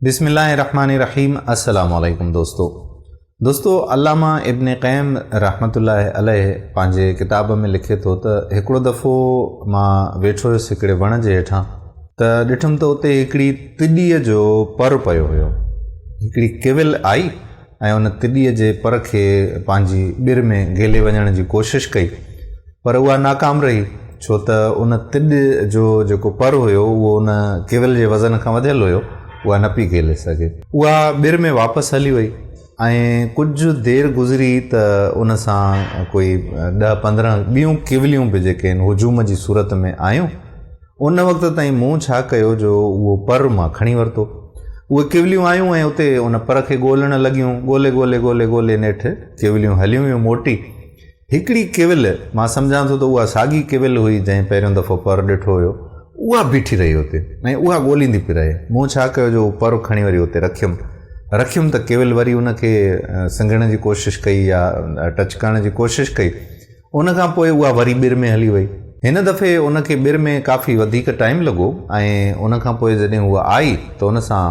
बिस्मिल्लाहिर्रहमानिर्रहीम। अस्सलामु अलैकुम दोस्तों अल्लामा इब्न क़य्यम रहमतुल्लाहि अलैहि पंहिंजे किताब में लिखे थो त हिकिड़ो दफ़ो मां वेठो हुयुसि हिकिड़े वण जे हेठां त ॾिठुमि त उते हिकिड़ी तिॾीअ जो पर पियो हुयो। हिकिड़ी केविल आई ऐं उन तिॾीअ जे पर खे पंहिंजी ॿिर में गेले वञण जी कोशिशि कई, पर उहा नाकाम रही, छो त उन तिॾ जो जेको पर हुयो उहो उन केविल जे वज़न खां वधियल हुयो, उहा न पई गेले सघे। उहा ॿिर में वापसि हली वई ऐं कुझु देरि गुज़री त उन सां कोई 10-15 ॿियूं केविलियूं बि जेके आहिनि हुजूम जी सूरत में आयूं। उन वक़्त ताईं मूं छा कयो जो उहो पर मां खणी वरितो। उहे केविलियूं आयूं ऐं उते उन पर खे ॻोल्हण लॻियूं, ॻोल्हे नेठि केविलियूं हलियूं वियूं मोटी। हिकिड़ी केविल मां सम्झां थो त उहा साॻी केविल हुई जंहिं पहिरियों दफ़ो पर ॾिठो हुयो, उहा बीठी रही हुते ऐं उहा ॻोल्हींदी पई रहे। मूं छा कयो जो पर खणी वरी हुते रखियुमि त केविल वरी उनखे सिंघण जी कोशिशि कई या टच करण जी कोशिशि कई। उन खां पोइ उहा वरी ॿिर में हली वई। हिन दफ़े उनखे ॿिर में काफ़ी वधीक टाइम लॻो ऐं उन खां पोइ जॾहिं उहा आई त उन सां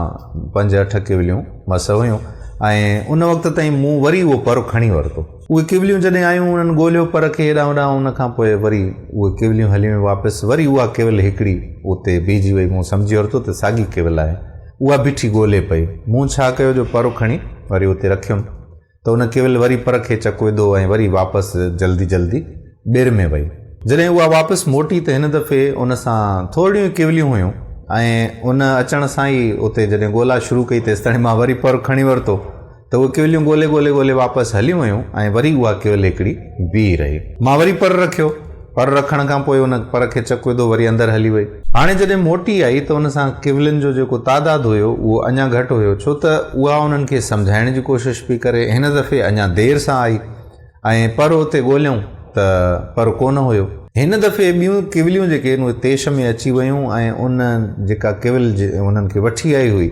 5-8 केविलियूं मस हुयूं ऐं उन वक़्त ताईं मूं वरी उहो पर खणी वरितो। उहे केविलियूं जॾहिं आयूं उन्हनि ॻोल्हियो पर खे हेॾां होॾां, उन खां पोइ वरी उहे केविलियूं हली वियूं वापसि। वरी उहा केविल हिकिड़ी उते बीठी वई। मूं सम्झी वरितो त साॻी केविल आहे, उहा बीठी ॻोल्हे पई। मूं छा कयो जो पर खणी वरी उते रखियुमि त उन केविल वरी पर खे चक विधो ऐं वरी वापसि जल्दी ॿिर में वई। जॾहिं उहा वापसि मोटी त हिन दफ़े उन सां थोरियूं केविलियूं हुयूं ऐं उन अचण सां ई उते जॾहिं ॻोल्हा शुरू कई तेसि ताईं मां वरी पर खणी वरितो त उहे केविलियूं ॻोल्हे वापसि हलियूं वयूं ऐं वरी उहा केविल हिकिड़ी बीही रही। मां वरी पर रखियो, पर रखण खां पोइ उन पर खे चक विधो, वरी अंदरि हली वई। हाणे जॾहिं मोटी आई त उन सां केविलियुनि जो जेको तादादु हुयो उहो अञा घटि हुयो, छो त उहा उन्हनि खे सम्झाइण जी कोशिशि पई करे। हिन दफ़े अञा देरि सां आई ऐं पर उते ॻोल्हियूं त पर कोन हुयो। हिन दफ़े ॿियूं केविलियूं जेके आहिनि उहे तेश में अची वियूं ऐं उन जेका केविल उन्हनि खे वठी आई हुई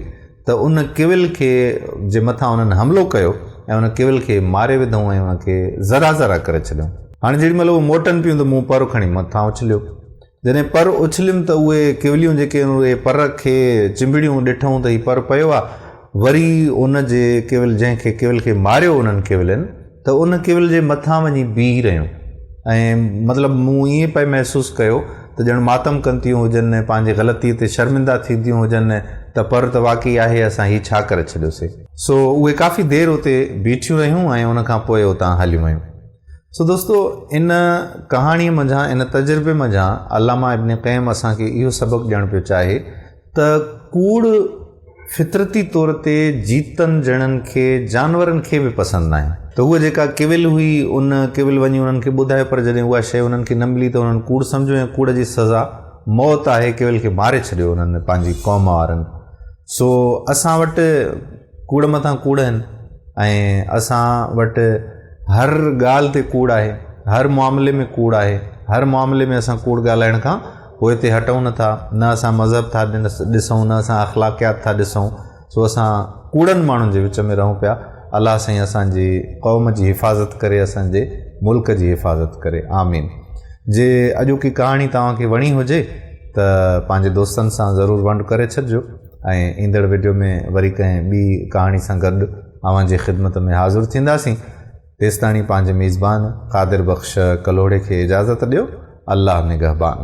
त उन केविल खे जे मथां उन्हनि हमिलो कयो ऐं उन केविल खे मारे विधऊं ऐं उनखे ज़रा करे छॾियऊं। हाणे जेॾी महिल उहे मोटनि पियूं त मूं पर खणी मथां उछलियो। जॾहिं पर उछलियुमि त उहे केविलियूं जेके आहिनि उहे पर खे चिंबिड़ियूं ॾिठूं त हीउ पर पियो आहे। वरी उन जे जंहिंखे केविल खे मारियो उन्हनि केविलनि त उन केविल जे मथां वञी बीही रहियूं ऐं मतिलबु मूं ईअं पिए महसूसु कयो त ॼण मातम कंदियूं हुजनि, पंहिंजे ग़लतीअ ते शर्मिंदा थींदियूं हुजनि त पर त वाक़ई आहे, असां हीउ छा करे छॾियोसीं। सो उहे काफ़ी देरि उते बीठियूं रहियूं ऐं उन खां पोइ उतां हली वयूं। सो दोस्तो, इन कहाणीअ मंझां, इन तजुर्बे मंझां अल्लामा इब्न क़य्यम असांखे इहो सबक़ु ॾियणु पियो चाहे त कूड़ फितरती तौर ते जीतनि ॼणनि खे, जानवरनि खे बि पसंदि न आहे। त उहा जेका केविल हुई उन केविल वञी उन्हनि खे ॿुधायो, पर जॾहिं उहा शइ उन्हनि खे न मिली त उन्हनि कूड़ सम्झो ऐं कूड़ जी सज़ा मौत आहे। केविल खे मारे छॾियो उन्हनि पंहिंजी क़ौम वारनि। सो असां वटि कूड़ मथां कूड़ आहिनि ऐं असां वटि हर ॻाल्हि ते कूड़ आहे, हर मामले में कूड़ आहे। हर मामले में असां कूड़ ॻाल्हाइण खां पोइ हिते हटूं नथा। न असां मज़हब था ॾिसूं, न असां अख़लाक़ियात था ॾिसूं। सो असां कूड़नि माण्हुनि जे विच में रहूं पिया। अलाह साईं असांजी क़ौम जी हिफ़ाज़त करे, असांजे मुल्क जी हिफ़ाज़त करे, आमीन। जे अॼोकी कहाणी तव्हांखे वणी हुजे त पंहिंजे दोस्तनि सां ज़रूरु वंड करे छॾिजो ऐं ईंदड़ वीडियो में वरी कंहिं ॿी कहाणी सां गॾु अव्हांजी ख़िदमत में हाज़िर थींदासीं। तेसिताणी पंहिंजे मेज़बान क़ादिर बख़्श कलोड़े खे इजाज़त ॾियो। अल्लाह निगहबान।